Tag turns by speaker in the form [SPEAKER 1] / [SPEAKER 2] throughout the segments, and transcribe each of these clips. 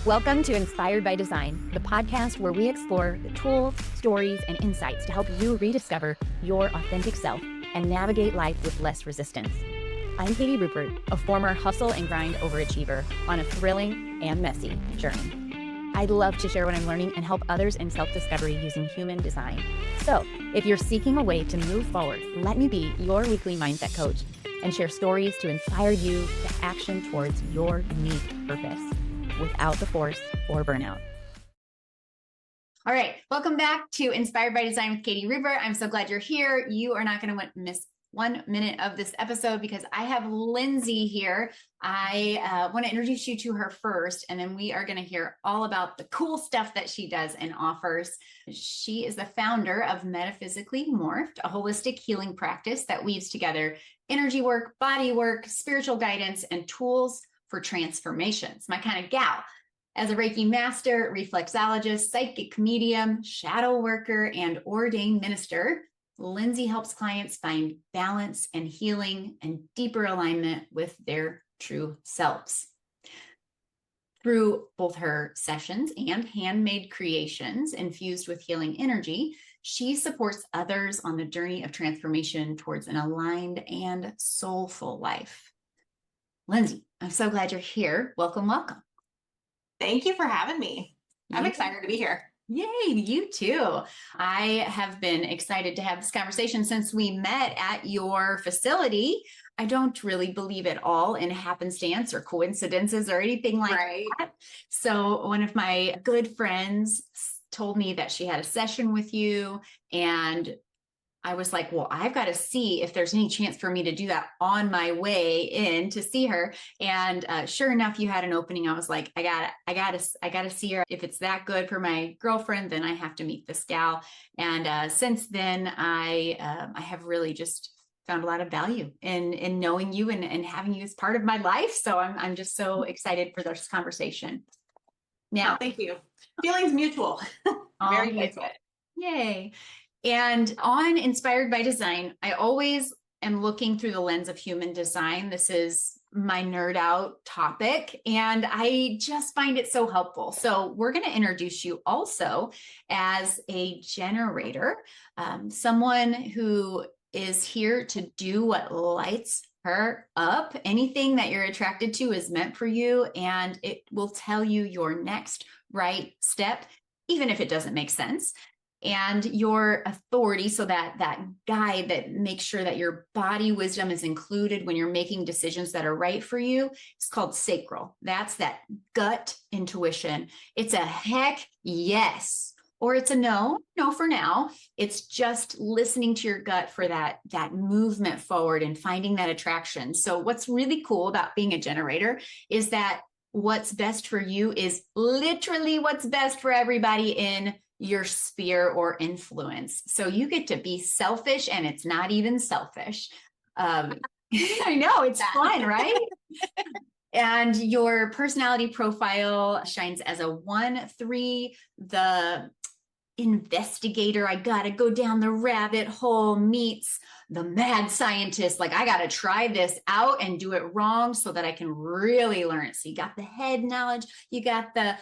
[SPEAKER 1] Welcome to Inspired by Design, the podcast where we explore the tools, stories, and insights to help you rediscover your authentic self and navigate life with less resistance. I'm Katie Rupert, a former hustle and grind overachiever on a thrilling and messy journey. I love to share what I'm learning and help others in self-discovery using human design. So, if you're seeking a way to move forward, let me be your weekly mindset coach and share stories to inspire you to action towards your unique purpose without the force or burnout. All right, welcome back to Inspired by Design with Katie Rupert. I'm so glad you're here. You are not going to miss 1 minute of this episode because I have Lindsey here. I want to introduce you to her first, and then we are going to hear all about the cool stuff that she does and offers. She is the founder of Metaphysically Morphed, a holistic healing practice that weaves together energy work, body work, spiritual guidance, and tools for transformation. It's my kind of gal. As a Reiki master, reflexologist, psychic medium, shadow worker, and ordained minister, Lindsey helps clients find balance and healing and deeper alignment with their true selves. Through both her sessions and handmade creations infused with healing energy, she supports others on the journey of transformation towards an aligned and soulful life. Lindsey, I'm so glad you're here. Welcome, welcome.
[SPEAKER 2] Thank you for having me. I'm excited to be here.
[SPEAKER 1] Yay, you too. I have been excited to have this conversation since we met at your facility. I don't really believe at all in happenstance or coincidences or anything like that. So one of my good friends told me that she had a session with you, and I was like, well, I've got to see if there's any chance for me to do that on my way in to see her. And sure enough, you had an opening. I was like, I gotta see her. If it's that good for my girlfriend, then I have to meet this gal. And since then, I have really just found a lot of value in knowing you and having you as part of my life. So I'm just so excited for this conversation. Now,
[SPEAKER 2] thank you. Feelings mutual. Very mutual.
[SPEAKER 1] Yay. And on Inspired by Design, I always am looking through the lens of human design. This is my nerd out topic, and I just find it so helpful. So we're going to introduce you also as a generator, someone who is here to do what lights her up. Anything that you're attracted to is meant for you, and it will tell you your next right step, even if it doesn't make sense. And your authority, so that guide that makes sure that your body wisdom is included when you're making decisions that are right for you, it's called sacral. That's that gut intuition. It's a heck yes, or it's a no for now. It's just listening to your gut for that movement forward and finding that attraction. So what's really cool about being a generator is that what's best for you is literally what's best for everybody in your sphere or influence. So you get to be selfish, and it's not even selfish. I know, it's fun, right? And your personality profile shines as a 1-3, the investigator, I gotta go down the rabbit hole, meets the mad scientist. Like, I gotta try this out and do it wrong so that I can really learn it. So you got the head knowledge, you got the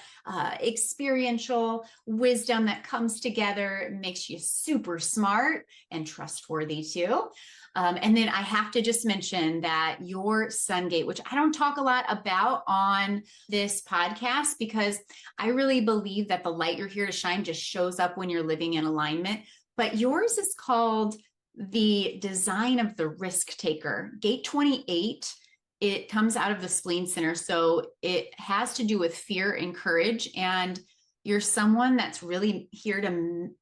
[SPEAKER 1] experiential wisdom that comes together, makes you super smart and trustworthy too. And then I have to just mention that your sun gate, which I don't talk a lot about on this podcast, because I really believe that the light you're here to shine just shows up when you're living in alignment. But yours is called the design of the risk taker. Gate 28, it comes out of the spleen center. So it has to do with fear and courage. And you're someone that's really here to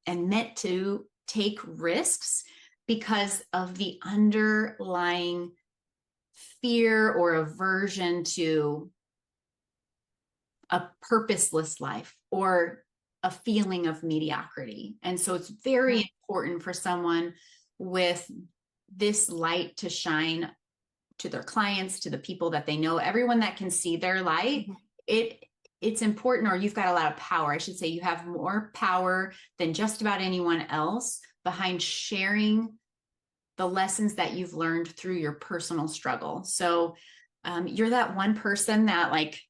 [SPEAKER 1] and meant to take risks because of the underlying fear or aversion to a purposeless life or a feeling of mediocrity. And so it's very important for someone with this light to shine to their clients, to the people that they know, everyone that can see their light. It's important, or you've got a lot of power. I should say you have more power than just about anyone else behind sharing the lessons that you've learned through your personal struggle. So you're that one person that, like,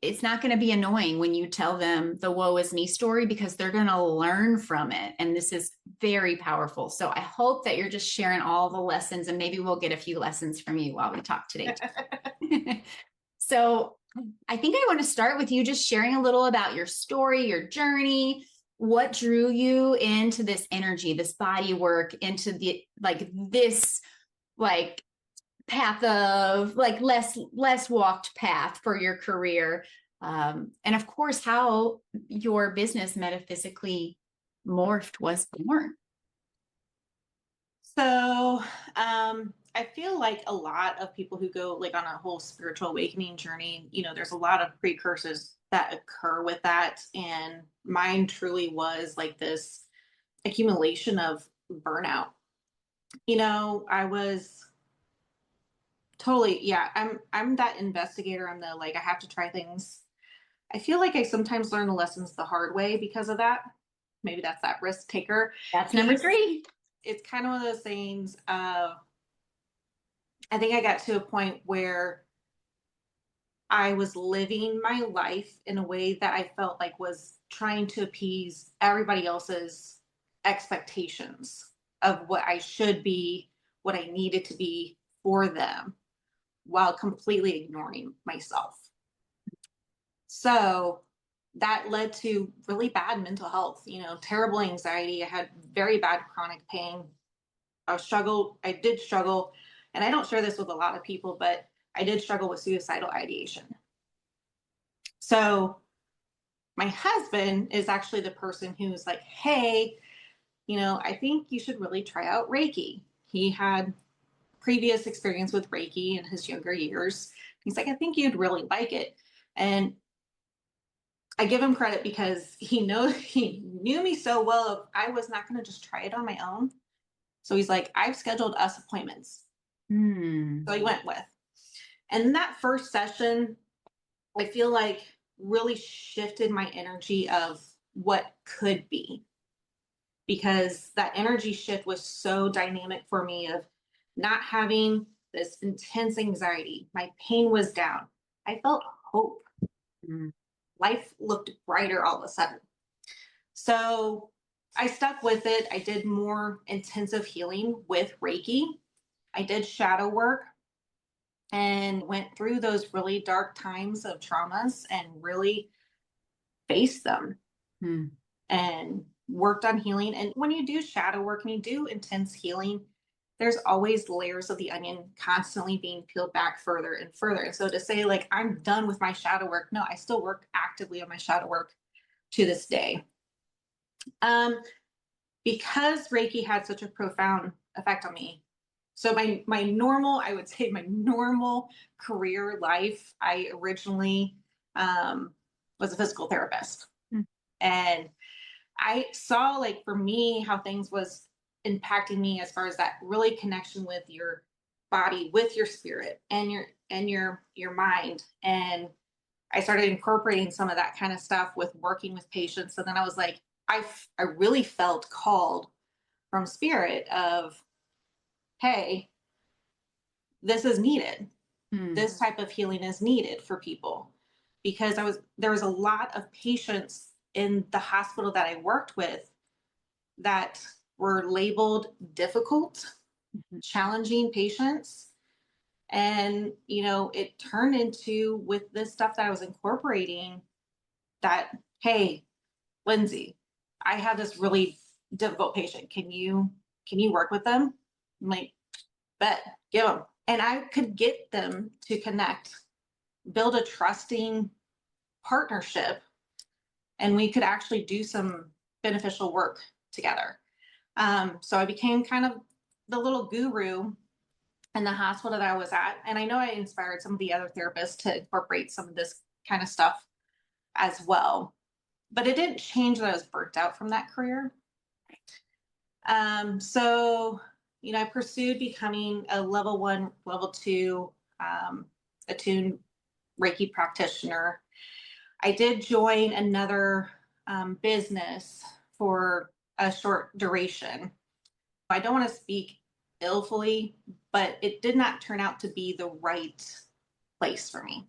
[SPEAKER 1] it's not going to be annoying when you tell them the woe is me story, because they're going to learn from it. And this is very powerful. So I hope that you're just sharing all the lessons, and maybe we'll get a few lessons from you while we talk today. So I think I want to start with you just sharing a little about your story, your journey, what drew you into this energy, this body work, into the this path of less walked path for your career, and of course how your business Metaphysically Morphed was born.
[SPEAKER 2] So, I feel like a lot of people who go like on a whole spiritual awakening journey, there's a lot of precursors that occur with that. And mine truly was like this accumulation of burnout. I was totally, yeah, I'm that investigator. I'm the like, I have to try things. I feel like I sometimes learn the lessons the hard way because of that. Maybe that's that risk taker
[SPEAKER 1] That's number
[SPEAKER 2] piece.
[SPEAKER 1] 3.
[SPEAKER 2] It's kind of one of those things. I think I got to a point where I was living my life in a way that I felt like was trying to appease everybody else's expectations of what I should be, what I needed to be for them, while completely ignoring myself. So that led to really bad mental health, terrible anxiety. I had very bad chronic pain. I did struggle, and I don't share this with a lot of people, but I did struggle with suicidal ideation. So my husband is actually the person who's like, hey, I think you should really try out Reiki. He had previous experience with Reiki in his younger years. He's like, I think you'd really like it. And I give him credit because he knew me so well. I was not going to just try it on my own. So he's like, I've scheduled us appointments. So he went with. And that first session, I feel like really shifted my energy of what could be, because that energy shift was so dynamic for me of not having this intense anxiety. My pain was down. I felt hope. Life looked brighter all of a sudden. So I stuck with it. I did more intensive healing with Reiki. I did shadow work and went through those really dark times of traumas and really faced them and worked on healing. And when you do shadow work and you do intense healing, there's always layers of the onion constantly being peeled back further and further. And so to say like, I'm done with my shadow work, no, I still work actively on my shadow work to this day. Because Reiki had such a profound effect on me. So my normal, I would say my normal career life, I originally was a physical therapist. And I saw like for me how things was impacting me as far as that really connection with your body, with your spirit and your mind. And I started incorporating some of that kind of stuff with working with patients. And then I was like, I really felt called from spirit of, hey, this is needed. This type of healing is needed for people, because there was a lot of patients in the hospital that I worked with that were labeled difficult, challenging patients. And, it turned into, with this stuff that I was incorporating, that, hey, Lindsey, I have this really difficult patient. Can you work with them? I'm like, bet, give them. And I could get them to connect, build a trusting partnership, and we could actually do some beneficial work together. So I became kind of the little guru in the hospital that I was at. And I know I inspired some of the other therapists to incorporate some of this kind of stuff as well. But it didn't change that I was burnt out from that career. So, I pursued becoming a level 1, level 2 attuned Reiki practitioner. I did join another business for a short duration. I don't want to speak illfully, but it did not turn out to be the right place for me.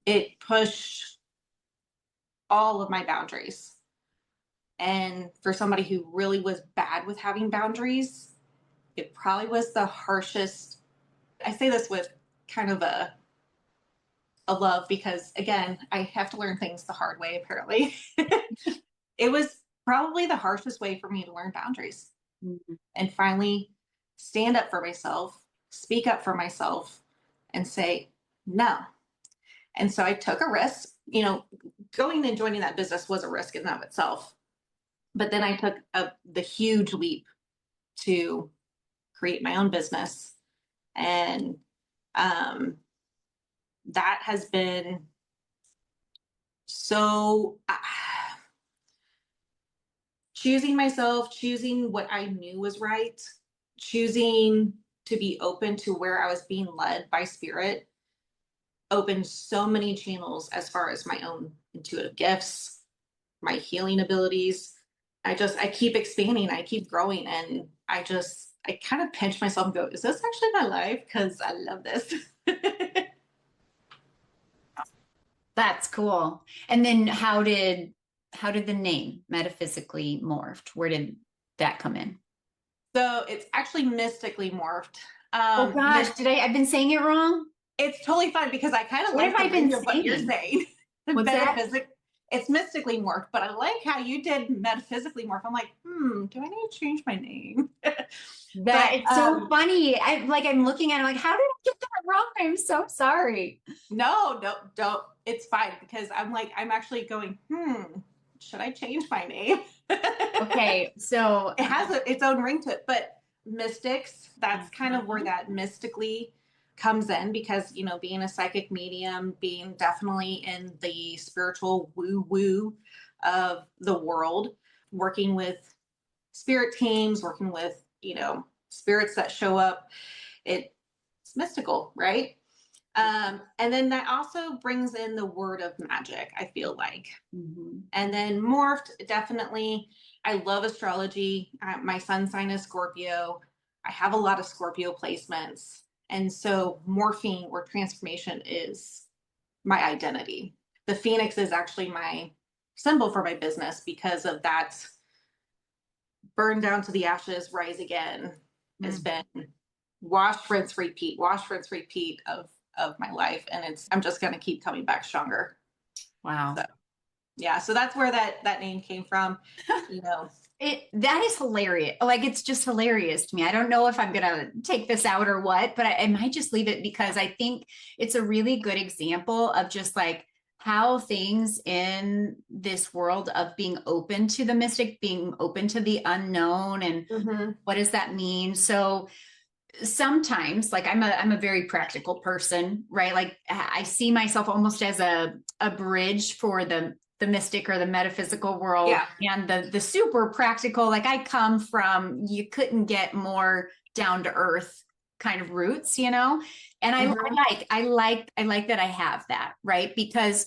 [SPEAKER 2] it pushed all of my boundaries. And for somebody who really was bad with having boundaries, it probably was the harshest. I say this with kind of a love because, again, I have to learn things the hard way, apparently. It was probably the harshest way for me to learn boundaries and finally stand up for myself, speak up for myself, and say no. And so I took a risk. Going and joining that business was a risk in and of itself. But then I took the huge leap to create my own business. And that has been so choosing myself, choosing what I knew was right, choosing to be open to where I was being led by spirit, opened so many channels as far as my own intuitive gifts, my healing abilities. I keep expanding, I keep growing, and I kind of pinch myself and go, is this actually my life? Because I love this.
[SPEAKER 1] That's cool. And then how did the name Metaphysically Morphed? Where did that come in?
[SPEAKER 2] So it's actually mystically morphed.
[SPEAKER 1] Oh gosh, I've been saying it wrong?
[SPEAKER 2] It's totally fine because I kind of
[SPEAKER 1] What
[SPEAKER 2] like
[SPEAKER 1] have
[SPEAKER 2] the
[SPEAKER 1] I been
[SPEAKER 2] range of what you're
[SPEAKER 1] saying?
[SPEAKER 2] saying.
[SPEAKER 1] What's that?
[SPEAKER 2] It's mystically morphed, but I like how you did metaphysically morph. I'm like, do I need to change my name?
[SPEAKER 1] That it's so funny. I'm looking at it like, how did I get that wrong? I'm so sorry.
[SPEAKER 2] No, don't. It's fine because I'm actually going, should I change my name?
[SPEAKER 1] Okay, so
[SPEAKER 2] it has its own ring to it, but mystics, that's kind of where that mystically comes in because, being a psychic medium, being definitely in the spiritual woo woo of the world, working with spirit teams, working with, spirits that show up, it's mystical, right? And then that also brings in the word of magic, I feel like. And then morphed, definitely. I love astrology. My sun sign is Scorpio. I have a lot of Scorpio placements. And so morphine or transformation is my identity. The phoenix is actually my symbol for my business because of that burn down to the ashes, rise again has been wash, rinse, repeat of my life. And I'm just going to keep coming back stronger.
[SPEAKER 1] Wow.
[SPEAKER 2] So, yeah. So that's where that name came from,
[SPEAKER 1] That is hilarious. Like, it's just hilarious to me. I don't know if I'm going to take this out or what, but I might just leave it because I think it's a really good example of just like how things in this world of being open to the mystic, being open to the unknown, and what does that mean? So sometimes, like, I'm a very practical person, right? Like, I see myself almost as a bridge for the mystic or the metaphysical world, and the super practical. Like, I come from, you couldn't get more down to earth kind of roots, and I like that I have that, right? Because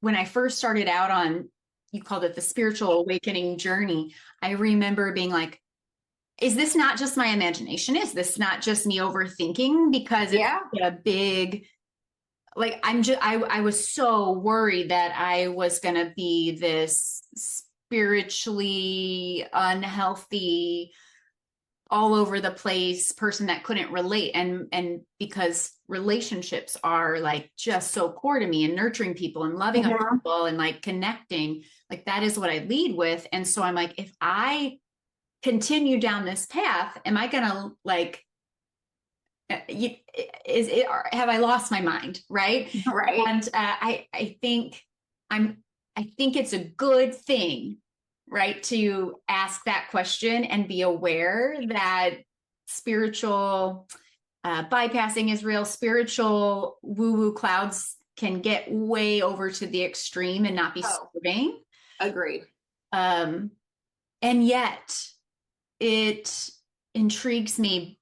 [SPEAKER 1] when I first started out on, you called it the spiritual awakening journey, I remember being like, is this not just my imagination? Is this not just me overthinking? Because it's a big, like, I was so worried that I was going to be this spiritually unhealthy, all over the place person that couldn't relate. And because relationships are like just so core to me, and nurturing people and loving people and like connecting, like that is what I lead with. And so I'm like, if I continue down this path, am I gonna like, have I lost my mind? Right. And I think it's a good thing, right, to ask that question and be aware that spiritual bypassing is real. Spiritual woo-woo clouds can get way over to the extreme and not be serving.
[SPEAKER 2] Agreed.
[SPEAKER 1] And yet it intrigues me.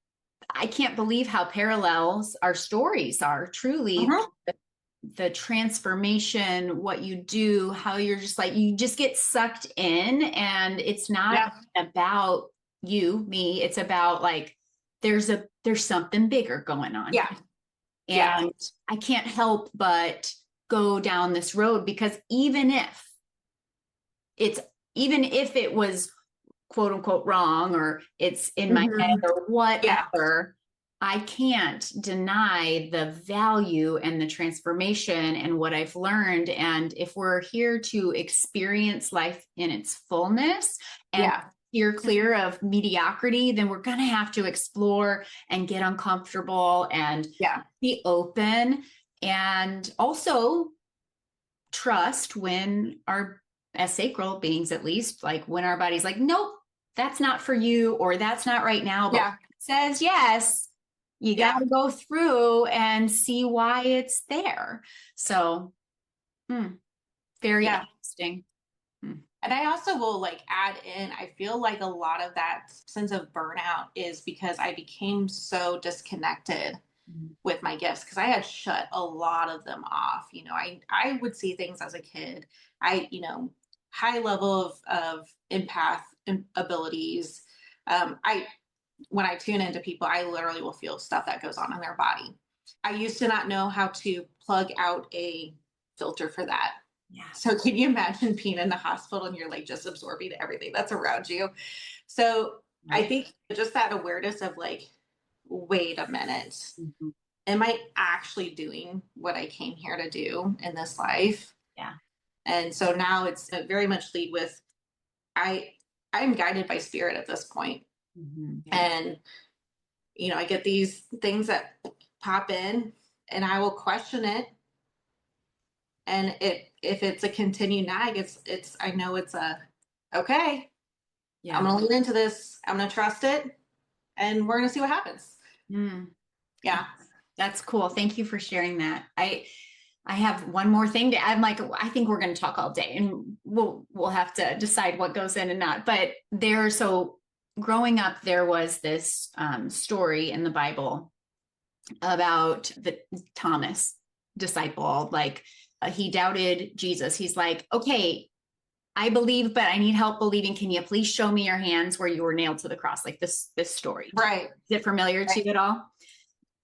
[SPEAKER 1] I can't believe how parallels our stories are, truly. The transformation, what you do, how you're just like, you just get sucked in, and it's not about you, me. It's about like, there's something bigger going on. And I can't help but go down this road, because even if it was quote unquote wrong, or it's in my head or whatever, I can't deny the value and the transformation and what I've learned. And if we're here to experience life in its fullness and steer clear of mediocrity, then we're going to have to explore and get uncomfortable and be open, and also trust when as sacral beings, at least, like when our body's like, nope, that's not for you, or that's not right now, but it says yes, you got to go through and see why it's there. So very interesting.
[SPEAKER 2] And I also will like add in, I feel like a lot of that sense of burnout is because I became so disconnected with my gifts, because I had shut a lot of them off. You know, I would see things as a kid. High level of empath abilities. When I tune into people, I literally will feel stuff that goes on in their body. I used to not know how to plug out a filter for that.
[SPEAKER 1] Yeah.
[SPEAKER 2] So can you imagine being in the hospital and you're like just absorbing everything that's around you? So I think just that awareness of like, wait a minute, am I actually doing what I came here to do in this life?
[SPEAKER 1] Yeah.
[SPEAKER 2] And so now it's very much lead with, I'm guided by spirit at this point. And, I get these things that pop in and I will question it. And if it's a continued nag, I know it's okay. Yeah. I'm going to lean into this. I'm going to trust it, and we're going to see what happens. Yeah.
[SPEAKER 1] That's cool. Thank you for sharing that. I have one more thing to add. I think we're going to talk all day, and we'll have to decide what goes in and not, but growing up, there was this story in the Bible about the Thomas disciple. Like, he doubted Jesus. He's like, okay, I believe, but I need help believing. Can you please show me your hands where you were nailed to the cross? Like this story.
[SPEAKER 2] Right.
[SPEAKER 1] Is it familiar to you at all?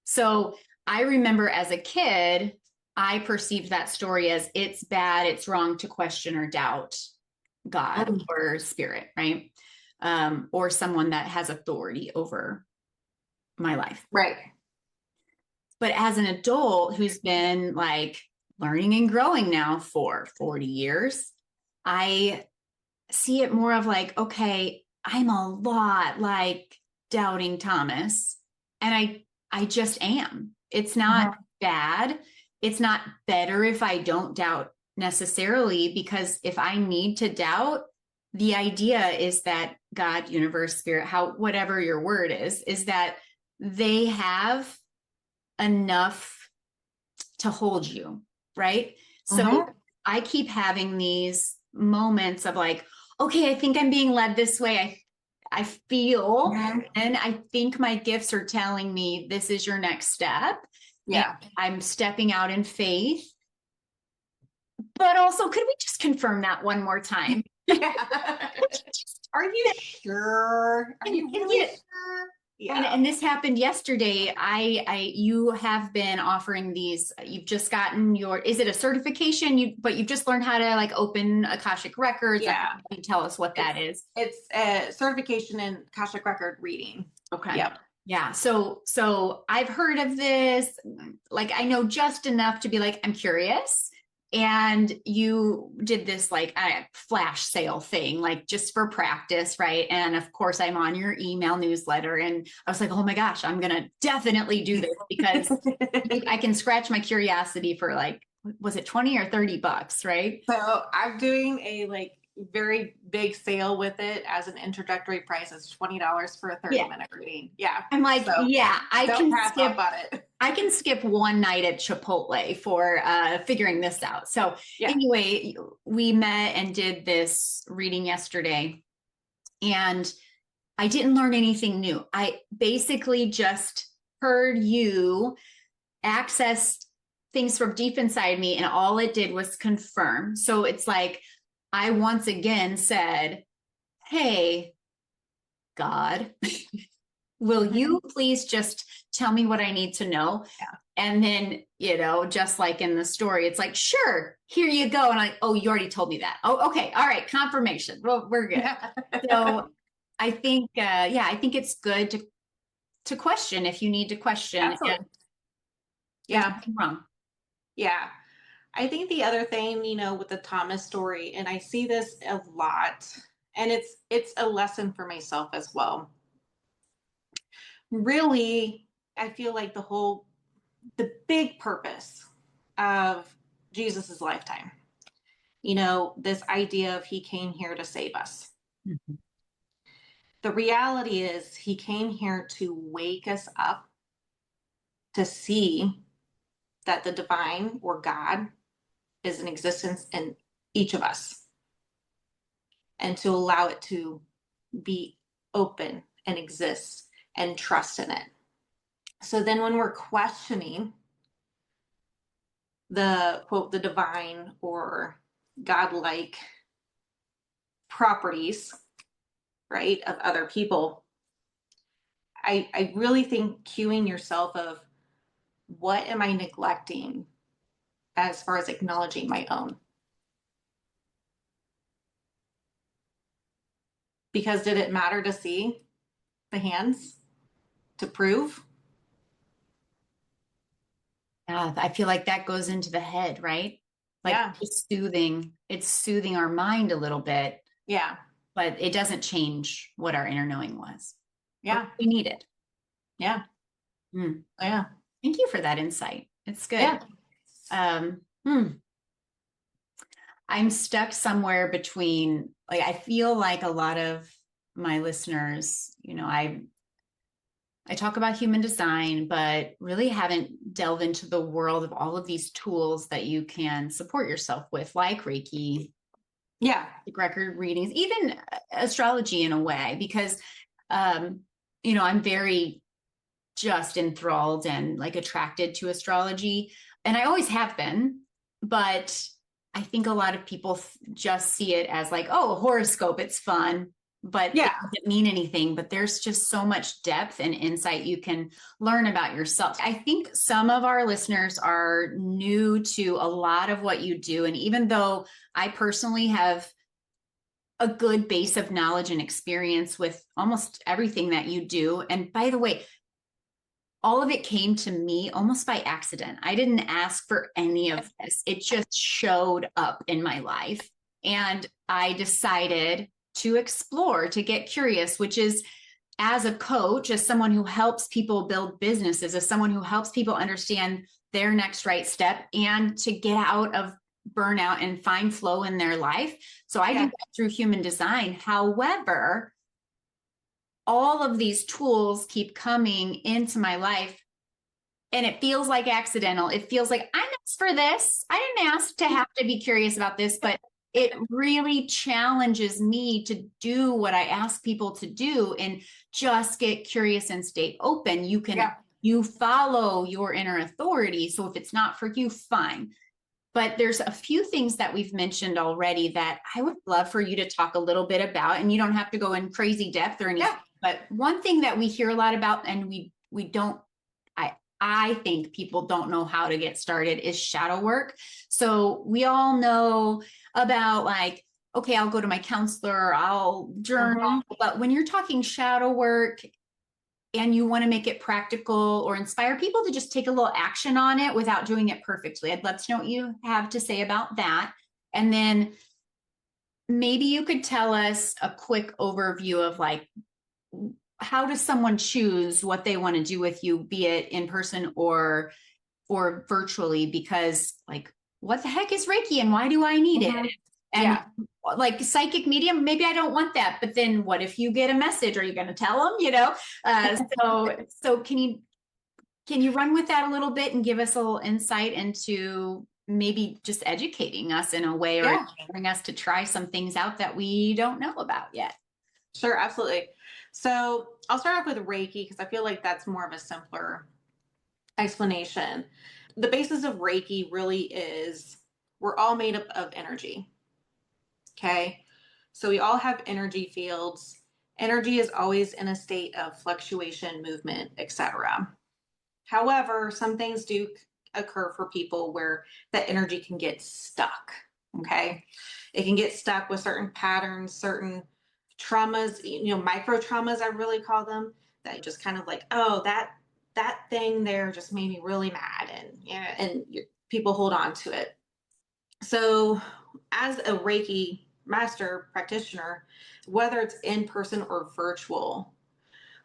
[SPEAKER 1] So I remember as a kid, I perceived that story as it's bad, it's wrong to question or doubt God or spirit, right? Or someone that has authority over my life.
[SPEAKER 2] Right.
[SPEAKER 1] But as an adult who's been like learning and growing now for 40 years, I see it more of like, okay, I'm a lot like doubting Thomas, and I just am. It's not bad. It's not better if I don't doubt necessarily, because if I need to doubt, the idea is that God, universe, spirit, whatever your word is that they have enough to hold you, right? So I keep having these moments of like, okay, I think I'm being led this way. I feel, and I think my gifts are telling me this is your next step.
[SPEAKER 2] Yeah.
[SPEAKER 1] And I'm stepping out in faith. But also, could we just confirm that one more time?
[SPEAKER 2] Are you sure? Are you really sure?
[SPEAKER 1] Yeah. And this happened yesterday. You have been offering these, you've just gotten is it a certification? But you've just learned how to like open Akashic records.
[SPEAKER 2] Yeah.
[SPEAKER 1] Can you tell us what that is?
[SPEAKER 2] It's a certification in Akashic record reading.
[SPEAKER 1] Okay.
[SPEAKER 2] Yep.
[SPEAKER 1] Yeah. So I've heard of this. Like, I know just enough to be like, I'm curious. And you did this like flash sale thing, like just for practice, right? And of course, I'm on your email newsletter, and I was like, oh my gosh, I'm gonna definitely do this, because I can scratch my curiosity for like, was it 20 or 30 bucks, right?
[SPEAKER 2] So I'm doing a like very big sale with it as an introductory price. It's $20 for a 30-minute reading. Yeah.
[SPEAKER 1] I'm like, I can skip one night at Chipotle for figuring this out. So anyway, we met and did this reading yesterday, and I didn't learn anything new. I basically just heard you access things from deep inside me, and all it did was confirm. So it's like, I once again said, hey, God, will you please just tell me what I need to know.
[SPEAKER 2] Yeah.
[SPEAKER 1] And then, just like in the story, it's like, sure, here you go. And oh, you already told me that. Oh, okay. All right. Confirmation. Well, we're good.
[SPEAKER 2] Yeah.
[SPEAKER 1] So I think, I think it's good to question if you need to question.
[SPEAKER 2] Absolutely.
[SPEAKER 1] There's
[SPEAKER 2] Yeah.
[SPEAKER 1] nothing wrong.
[SPEAKER 2] Yeah. I think the other thing, with the Thomas story, and I see this a lot, and it's a lesson for myself as well. Really, I feel like the big purpose of Jesus's lifetime, this idea of he came here to save us.
[SPEAKER 1] Mm-hmm.
[SPEAKER 2] The reality is he came here to wake us up to see that the divine or God is in existence in each of us, and to allow it to be open and exist and trust in it. So then when we're questioning the quote, the divine or godlike properties, right, of other people, I really think cueing yourself of what am I neglecting as far as acknowledging my own? Because did it matter to see the hands to prove?
[SPEAKER 1] Yeah, I feel like that goes into the head, right? Like
[SPEAKER 2] Yeah.
[SPEAKER 1] it's soothing our mind a little bit,
[SPEAKER 2] Yeah.
[SPEAKER 1] but it doesn't change what our inner knowing was.
[SPEAKER 2] Yeah.
[SPEAKER 1] We needed.
[SPEAKER 2] Yeah.
[SPEAKER 1] Mm.
[SPEAKER 2] Yeah.
[SPEAKER 1] Thank you for that insight. It's good.
[SPEAKER 2] Yeah.
[SPEAKER 1] I'm stuck somewhere between, like, I feel like a lot of my listeners, I talk about human design, but really haven't delved into the world of all of these tools that you can support yourself with, like Reiki,
[SPEAKER 2] Yeah.
[SPEAKER 1] record readings, even astrology in a way, because, I'm very just enthralled and like attracted to astrology. And I always have been, but I think a lot of people just see it as like, oh, a horoscope, it's fun, but it doesn't mean anything. But there's just so much depth and insight you can learn about yourself. I think some of our listeners are new to a lot of what you do. And even though I personally have a good base of knowledge and experience with almost everything that you do, and by the way, all of it came to me almost by accident. I didn't ask for any of this. It just showed up in my life. And I decided to explore, to get curious, which is, as a coach, as someone who helps people build businesses, as someone who helps people understand their next right step and to get out of burnout and find flow in their life. So I do that through human design. However, all of these tools keep coming into my life and it feels like accidental. It feels like I asked for this. I didn't ask to have to be curious about this, but it really challenges me to do what I ask people to do and just get curious and stay open. You follow your inner authority. So if it's not for you, fine. But there's a few things that we've mentioned already that I would love for you to talk a little bit about, and you don't have to go in crazy depth or anything. But one thing that we hear a lot about, and we don't, I think people don't know how to get started, is shadow work. So we all know about, like, okay, I'll go to my counselor, I'll journal. But when you're talking shadow work and you want to make it practical or inspire people to just take a little action on it without doing it perfectly, I'd love to know what you have to say about that. And then maybe you could tell us a quick overview of, like, how does someone choose what they want to do with you, be it in person or virtually? Because, like, what the heck is Reiki and why do I need it? And like psychic medium, maybe I don't want that. But then what if you get a message? Are you going to tell them? So can you run with that a little bit and give us a little insight into maybe just educating us in a way, or bring us to try some things out that we don't know about yet?
[SPEAKER 2] Sure, absolutely. So I'll start off with Reiki because I feel like that's more of a simpler explanation. The basis of Reiki really is we're all made up of energy. Okay. So we all have energy fields. Energy is always in a state of fluctuation, movement, etc. However, some things do occur for people where that energy can get stuck. Okay. It can get stuck with certain patterns, certain traumas, micro traumas, I really call them, that just kind of like, oh, that thing there just made me really mad. And people hold on to it. So as a Reiki master practitioner, whether it's in person or virtual,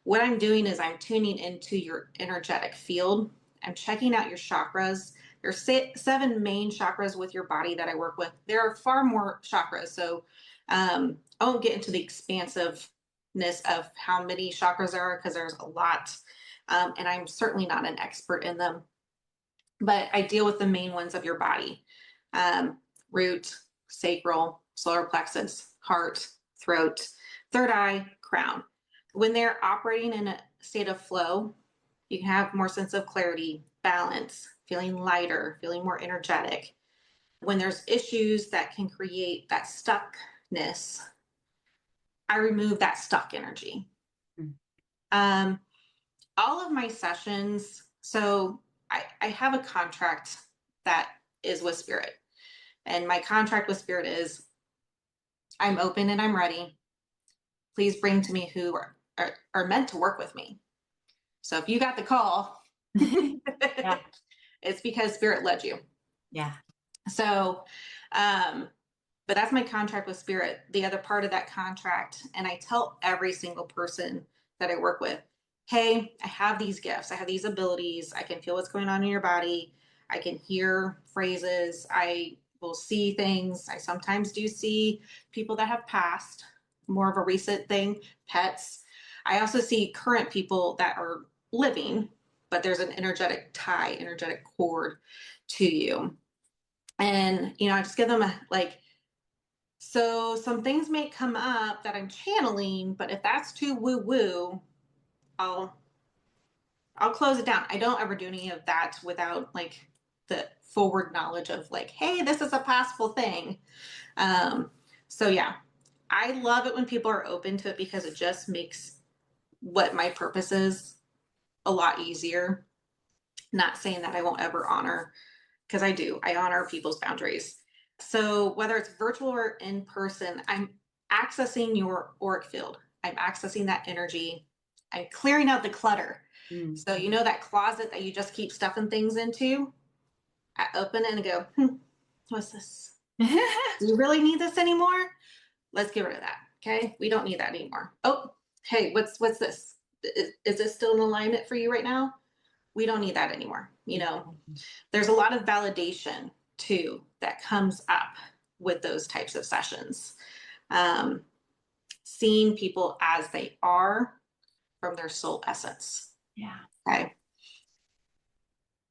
[SPEAKER 2] what I'm doing is I'm tuning into your energetic field. I'm checking out your chakras. There's 7 main chakras with your body that I work with. There are far more chakras. So I won't get into the expansiveness of how many chakras there are, because there's a lot. And I'm certainly not an expert in them. But I deal with the main ones of your body. Root, sacral, solar plexus, heart, throat, third eye, crown. When they're operating in a state of flow, you can have more sense of clarity, balance, feeling lighter, feeling more energetic. When there's issues that can create that stuckness, I remove that stuck energy. Mm. All of my sessions, so I have a contract that is with Spirit. And my contract with Spirit is, I'm open and I'm ready. Please bring to me who are meant to work with me. So if you got the call, yeah. It's because Spirit led you.
[SPEAKER 1] Yeah.
[SPEAKER 2] So, but that's my contract with Spirit. The other part of that contract, and I tell every single person that I work with, hey, I have these gifts. I have these abilities. I can feel what's going on in your body. I can hear phrases. I will see things. I sometimes do see people that have passed, more of a recent thing, pets. I also see current people that are living, but there's an energetic tie, energetic cord to you. And, I just give them so some things may come up that I'm channeling, but if that's too woo-woo, I'll close it down. I don't ever do any of that without the forward knowledge of hey, this is a possible thing. So yeah, I love it when people are open to it, because it just makes what my purpose is a lot easier. Not saying that I won't ever honor, because I do. I honor people's boundaries. So whether it's virtual or in person, I'm accessing your auric field. I'm accessing that energy. I'm clearing out the clutter. So that closet that you just keep stuffing things into, I open it and go, what's this? Do you really need this anymore? Let's get rid of that. Okay. We don't need that anymore. Oh, hey, what's this? Is this still in alignment for you right now? We don't need that anymore. There's a lot of validation too that comes up with those types of sessions. Seeing people as they are from their soul essence.
[SPEAKER 1] Yeah.
[SPEAKER 2] Okay.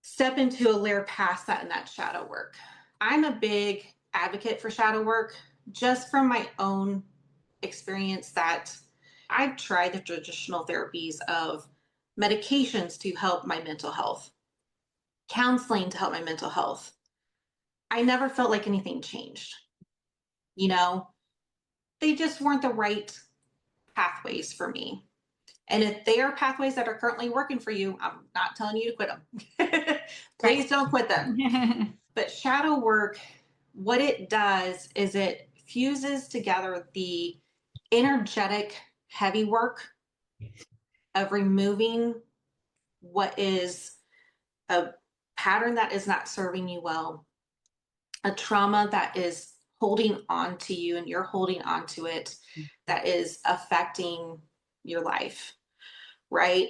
[SPEAKER 2] Step into a layer past that in that shadow work. I'm a big advocate for shadow work, just from my own experience, that I've tried the traditional therapies of medications to help my mental health, counseling to help my mental health. I never felt like anything changed. They just weren't the right pathways for me. And if they are pathways that are currently working for you, I'm not telling you to quit them. Please don't quit them. But shadow work, what it does is it fuses together the energetic heavy work of removing what is a pattern that is not serving you well, a trauma that is holding on to you and you're holding on to it, that is affecting your life, right?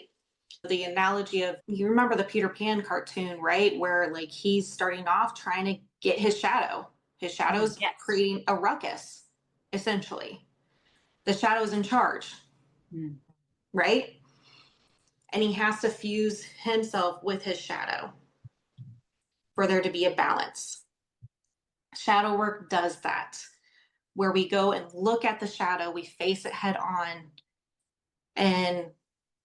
[SPEAKER 2] The analogy of, you remember the Peter Pan cartoon, right? Where he's starting off trying to get his shadow. His shadow's creating a ruckus, essentially. The shadow's in charge, right? And he has to fuse himself with his shadow for there to be a balance. Shadow work does that, where we go and look at the shadow, we face it head on, and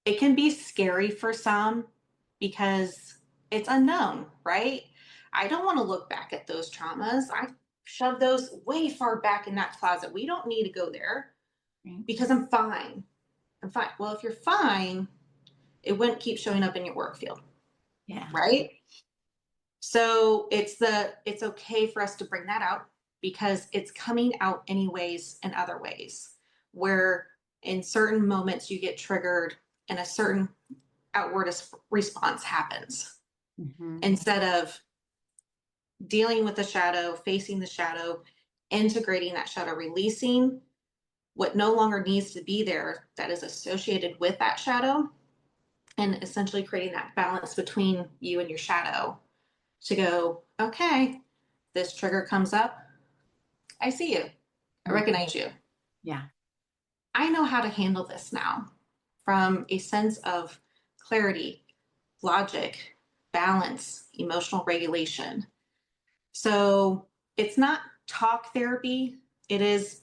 [SPEAKER 2] it can be scary for some because it's unknown, right? I don't want to look back at those traumas. I shove those way far back in that closet. We don't need to go there because I'm fine. I'm fine. Well, if you're fine, it wouldn't keep showing up in your work field.
[SPEAKER 1] Yeah.
[SPEAKER 2] right? So it's okay for us to bring that out because it's coming out anyways in other ways, where in certain moments you get triggered and a certain outward response happens.
[SPEAKER 1] Mm-hmm.
[SPEAKER 2] Instead of dealing with the shadow, facing the shadow, integrating that shadow, releasing what no longer needs to be there that is associated with that shadow, and essentially creating that balance between you and your shadow to go, okay, this trigger comes up. I see you. I recognize you.
[SPEAKER 1] Yeah.
[SPEAKER 2] I know how to handle this now from a sense of clarity, logic, balance, emotional regulation. So it's not talk therapy. It is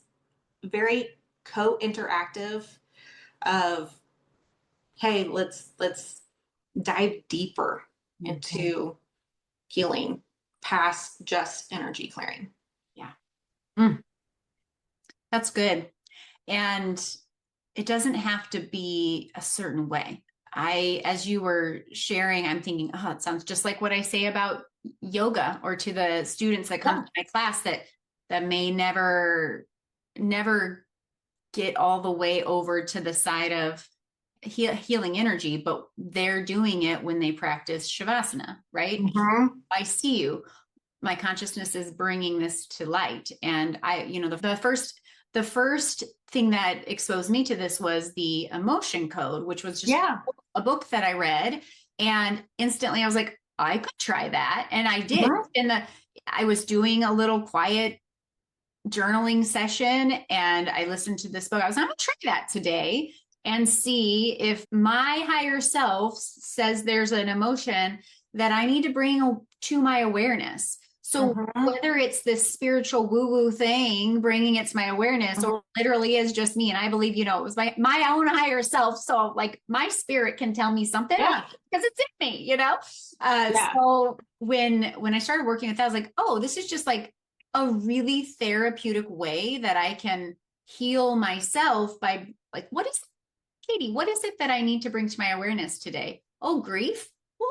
[SPEAKER 2] very co-interactive of, hey, let's dive deeper into healing past just energy clearing.
[SPEAKER 1] Yeah. Mm, that's good. And it doesn't have to be a certain way. As you were sharing, I'm thinking, oh, it sounds just like what I say about yoga, or to the students that come to my class that may never get all the way over to the side of healing energy, but they're doing it when they practice Shavasana, right?
[SPEAKER 2] Mm-hmm.
[SPEAKER 1] I see you. My consciousness is bringing this to light. And the first thing that exposed me to this was the emotion code, which was just a book that I read. And instantly I was like, I could try that. And I did.
[SPEAKER 2] Mm-hmm.
[SPEAKER 1] I was doing a little quiet journaling session and I listened to this book. I was like, I'm gonna try that today and see if my higher self says there's an emotion that I need to bring to my awareness. So
[SPEAKER 2] Mm-hmm.
[SPEAKER 1] whether it's this spiritual woo-woo thing, bringing it to my awareness, or literally is just me, and I believe, it was my own higher self. So like my spirit can tell me something because it's in me, So when I started working with that, I was like, oh, this is just like a really therapeutic way that I can heal myself by like, Katie, what is it that I need to bring to my awareness today? Oh, grief. Well,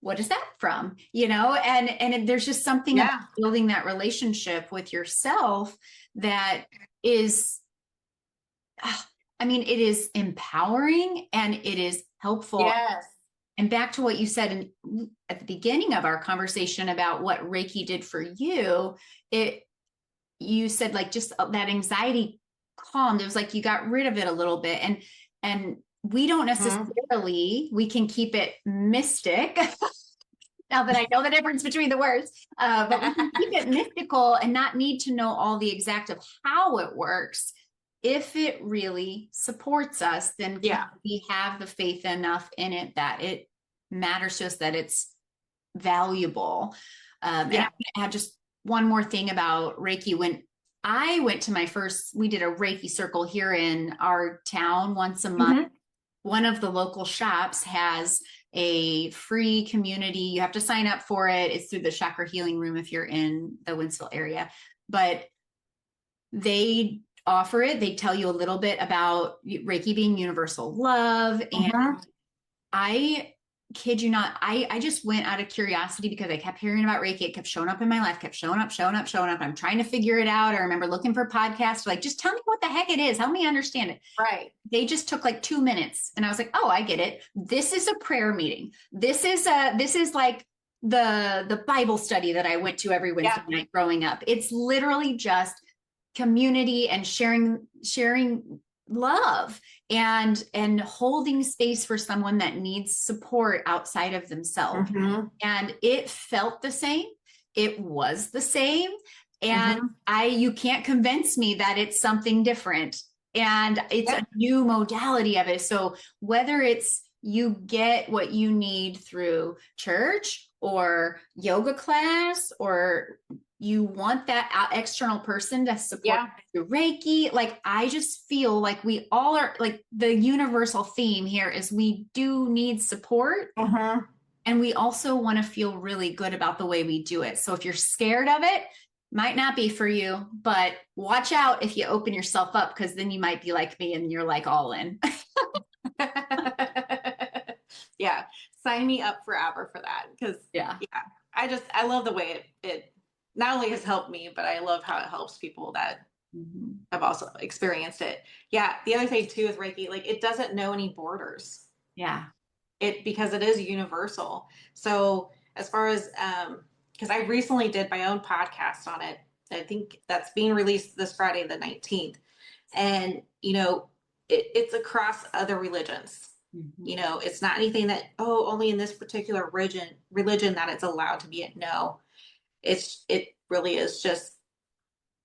[SPEAKER 1] what is that from? And there's just something about building that relationship with yourself that is, it is empowering and it is helpful.
[SPEAKER 2] Yes.
[SPEAKER 1] And back to what you said at the beginning of our conversation about what Reiki did for you, you said like just that anxiety calmed. It was like you got rid of it a little bit. And we don't necessarily, we can keep it mystic. Now that I know the difference between the words, but we can keep it mystical and not need to know all the exact of how it works. If it really supports us, then we have the faith enough in it that it matters to us, that it's valuable. And I add just one more thing about Reiki. When I went to we did a Reiki circle here in our town once a month. One of the local shops has a free community. You have to sign up for it. It's through the Chakra Healing Room if you're in the Winsville area, but they offer it. They tell you a little bit about Reiki being universal love. And I kid you not, I just went out of curiosity because I kept hearing about Reiki. It kept showing up in my life, kept showing up. I'm trying to figure it out. I remember looking for podcasts, like, just tell me what the heck it is. Help me understand it.
[SPEAKER 2] Right.
[SPEAKER 1] They just took like 2 minutes and I was like, oh, I get it. This is a prayer meeting. This is like the Bible study that I went to every Wednesday night growing up. It's literally just community and sharing love and holding space for someone that needs support outside of themselves. And it felt the same. It was the same. And you can't convince me that it's something different. And it's a new modality of it. So whether it's you get what you need through church or yoga class, or you want that external person to support through Reiki. Like, I just feel like we all are, like, the universal theme here is we do need support. And we also want to feel really good about the way we do it. So if you're scared of it, might not be for you, but watch out if you open yourself up, because then you might be like me and you're like all in.
[SPEAKER 2] sign me up forever for that. Because
[SPEAKER 1] Yeah.
[SPEAKER 2] I love the way it not only has helped me, but I love how it helps people that
[SPEAKER 1] Mhm.
[SPEAKER 2] have also experienced it. Yeah. The other thing too with Reiki, like it doesn't know any borders.
[SPEAKER 1] Yeah.
[SPEAKER 2] Because it is universal. So as far as because I recently did my own podcast on it. I think that's being released this Friday the 19th. And it's across other religions.
[SPEAKER 1] Mhm.
[SPEAKER 2] It's not anything that, only in this particular religion that it's allowed to be it. No, it really is just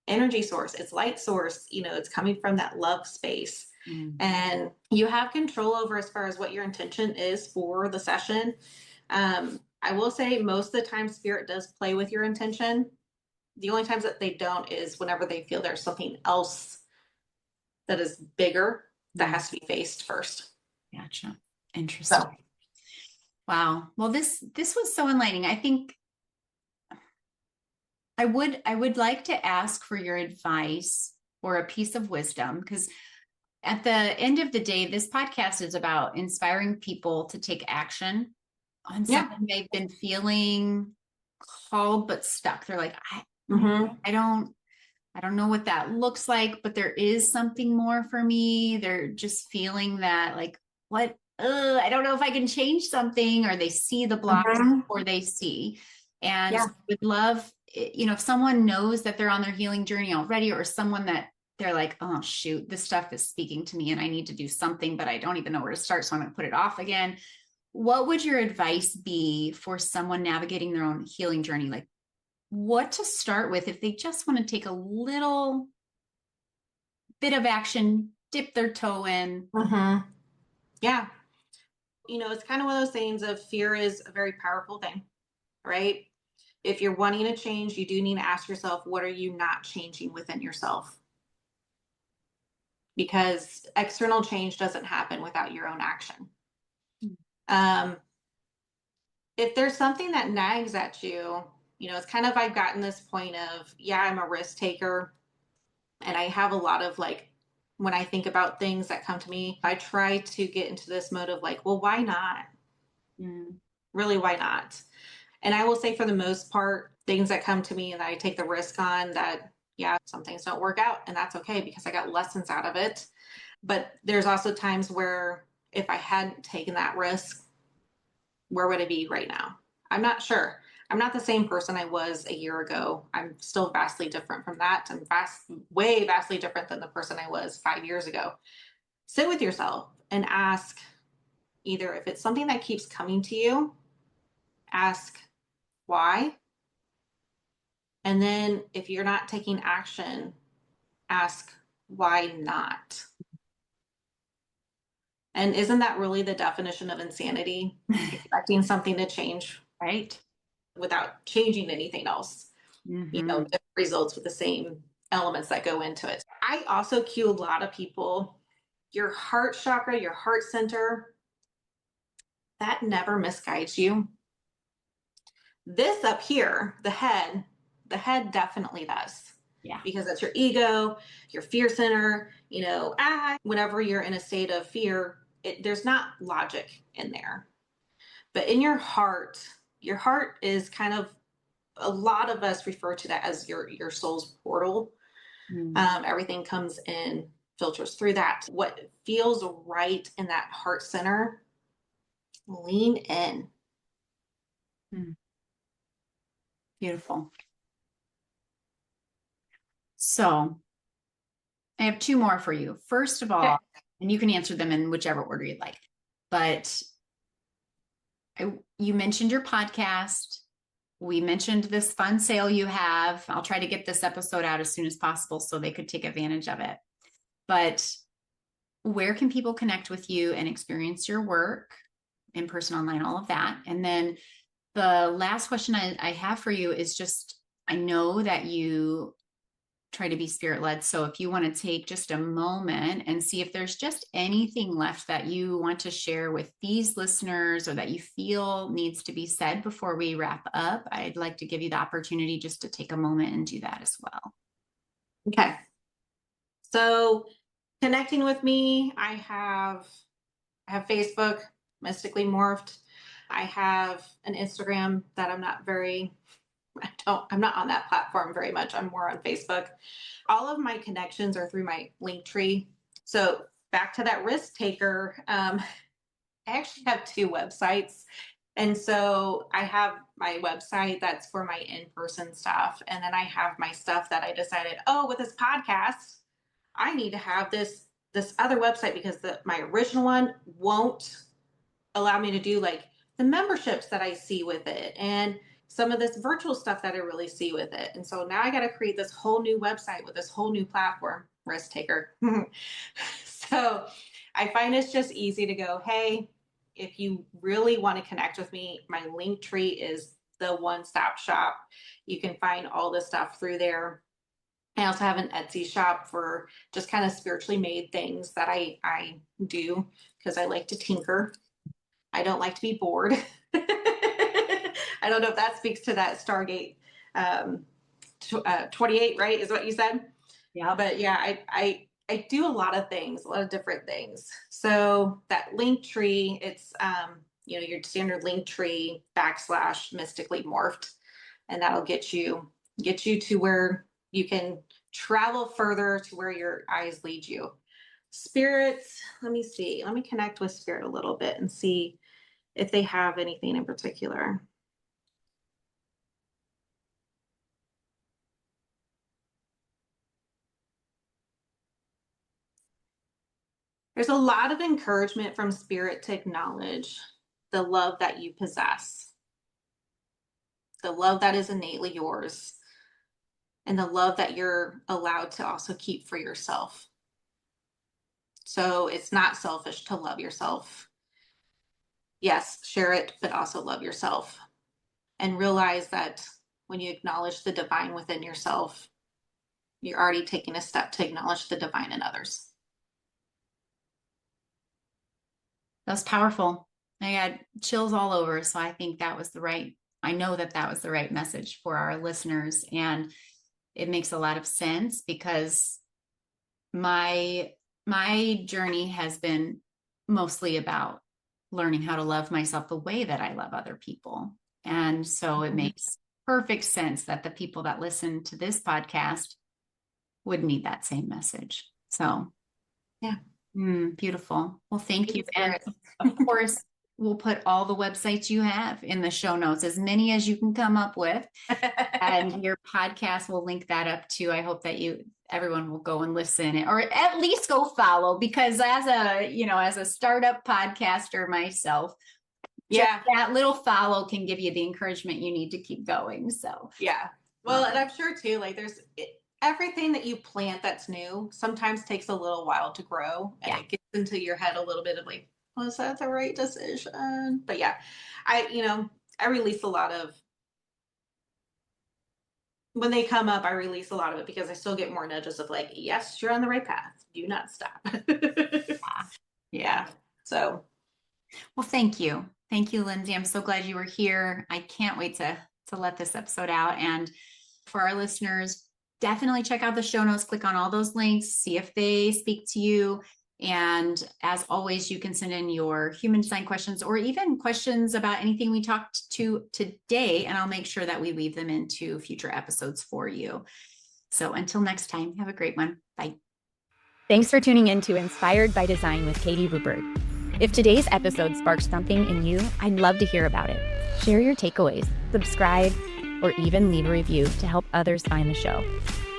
[SPEAKER 2] energy source, it's light source, it's coming from that love space.
[SPEAKER 1] Mm.
[SPEAKER 2] And you have control over as far as what your intention is for the session. I will say most of the time spirit does play with your intention. The only times that they don't is whenever they feel there's something else that is bigger that
[SPEAKER 1] Mm.
[SPEAKER 2] has to be faced first.
[SPEAKER 1] Gotcha. Interesting.
[SPEAKER 2] So
[SPEAKER 1] Wow. Well, this was so enlightening. I think I would like to ask for your advice or a piece of wisdom, because at the end of the day, this podcast is about inspiring people to take action on
[SPEAKER 2] yeah.
[SPEAKER 1] something they've been feeling called but stuck. They're like,
[SPEAKER 2] Mm-hmm.
[SPEAKER 1] I don't know what that looks like, but there is something more for me. They're just feeling that like, what? I don't know if I can change something, or they see the blocks
[SPEAKER 2] Mm-hmm.
[SPEAKER 1] or they see. And
[SPEAKER 2] Yeah.
[SPEAKER 1] would love, if someone knows that they're on their healing journey already, or someone that they're like, oh, shoot, this stuff is speaking to me and I need to do something, but I don't even know where to start. So I'm going to put it off again. What would your advice be for someone navigating their own healing journey? Like, what to start with if they just want to take a little bit of action, dip their toe in?
[SPEAKER 2] Mm-hmm. Yeah. It's kind of one of those things of fear is a very powerful thing, right? If you're wanting to change, you do need to ask yourself, what are you not changing within yourself? Because external change doesn't happen without your own action. Um, if there's something that nags at you, it's kind of, I've gotten this point of, yeah, I'm a risk taker. And I have a lot of like, when I think about things that come to me, I try to get into this mode of like, well, why not?
[SPEAKER 1] Mm.
[SPEAKER 2] Really, why not? And I will say, for the most part, things that come to me and that I take the risk on, that, yeah, some things don't work out. And that's okay, because I got lessons out of it. But there's also times where if I hadn't taken that risk, where would I be right now? I'm not sure. I'm not the same person I was a year ago. I'm still vastly different from that. I'm way vastly different than the person I was 5 years ago. Sit with yourself and ask, either if it's something that keeps coming to you, ask why. And then if you're not taking action, ask why not. And isn't that really the definition of insanity? Expecting something to change
[SPEAKER 1] Right.
[SPEAKER 2] without changing anything else.
[SPEAKER 1] Mm-hmm.
[SPEAKER 2] Different results with the same elements that go into it. I also cue a lot of people, your heart chakra, your heart center, that never misguides you. This up here, the head definitely does.
[SPEAKER 1] Yeah.
[SPEAKER 2] Because that's your ego, your fear center, whenever you're in a state of fear, there's not logic in there. But in your heart is kind of, a lot of us refer to that as your soul's portal.
[SPEAKER 1] Mm.
[SPEAKER 2] Everything comes in, filters through that. What feels right in that heart center, lean in.
[SPEAKER 1] Mm. Beautiful. So I have two more for you. First of
[SPEAKER 2] Okay.
[SPEAKER 1] all, and you can answer them in whichever order you'd like, but you mentioned your podcast. We mentioned this fun sale you have. I'll try to get this episode out as soon as possible so they could take advantage of it. But where can people connect with you and experience your work, in person, online, all of that? And then the last question I have for you is just, I know that you try to be spirit led. So if you want to take just a moment and see if there's just anything left that you want to share with these listeners, or that you feel needs to be said before we wrap up, I'd like to give you the opportunity just to take a moment and do that as well.
[SPEAKER 2] Okay. So connecting with me, I have Facebook, Mystically Morphed. I have an Instagram that I'm not on that platform very much. I'm more on Facebook. All of my connections are through my link tree. So back to that risk taker. I actually have two websites. And so I have my website that's for my in-person stuff. And then I have my stuff that I decided, oh, with this podcast, I need to have this other website because my original one won't allow me to do like the memberships that I see with it and some of this virtual stuff that I really see with it. And so now I got to create this whole new website with this whole new platform, risk taker. So I find it's just easy to go, hey, if you really want to connect with me, my link tree is the one-stop shop. You can find all the stuff through there. I also have an Etsy shop for just kind of spiritually made things that I do because I like to tinker. I don't like to be bored. I don't know if that speaks to that Stargate 28, right? Is what you said?
[SPEAKER 1] Yeah.
[SPEAKER 2] But yeah, I do a lot of things, a lot of different things. So that link tree, it's your standard link tree / Mystically Morphed, and that'll get you to where you can travel further to where your eyes lead you. Spirits, let me see. Let me connect with spirit a little bit and see if they have anything in particular. There's a lot of encouragement from spirit to acknowledge the love that you possess, the love that is innately yours, and the love that you're allowed to also keep for yourself. So it's not selfish to love yourself. Yes, share it, but also love yourself. And realize that when you acknowledge the divine within yourself, you're already taking a step to acknowledge the divine in others.
[SPEAKER 1] That's powerful. I got chills all over. So I think I know that was the right message for our listeners. And it makes a lot of sense because my journey has been mostly about learning how to love myself the way that I love other people. And so it makes perfect sense that the people that listen to this podcast would need that same message. So
[SPEAKER 2] yeah.
[SPEAKER 1] Beautiful. Well, thank you. And of course, we'll put all the websites you have in the show notes, as many as you can come up with. And your podcast will link that up too. I hope that everyone will go and listen, or at least go follow, because as a startup podcaster myself,
[SPEAKER 2] yeah,
[SPEAKER 1] that little follow can give you the encouragement you need to keep going. So
[SPEAKER 2] yeah. Well, and I'm sure too, like everything that you plant that's new sometimes takes a little while to grow, and it gets into your head a little bit of like, was that the right decision? But yeah, I release a lot of, when they come up, I release a lot of it because I still get more nudges of like, yes, you're on the right path. Do not stop. Yeah. So.
[SPEAKER 1] Well, thank you. Thank you, Lindsey. I'm so glad you were here. I can't wait to let this episode out. And for our listeners, definitely check out the show notes, click on all those links, see if they speak to you. And as always, you can send in your human design questions or even questions about anything we talked to today, and I'll make sure that we weave them into future episodes for you. So until next time, have a great one. Bye.
[SPEAKER 3] Thanks for tuning in to Inspired by Design with Katie Rupert. If today's episode sparked something in you, I'd love to hear about it. Share your takeaways, subscribe, or even leave a review to help others find the show.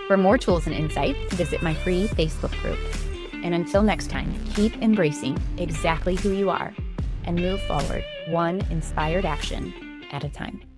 [SPEAKER 3] For more tools and insights, visit my free Facebook group. And until next time, keep embracing exactly who you are and move forward one inspired action at a time.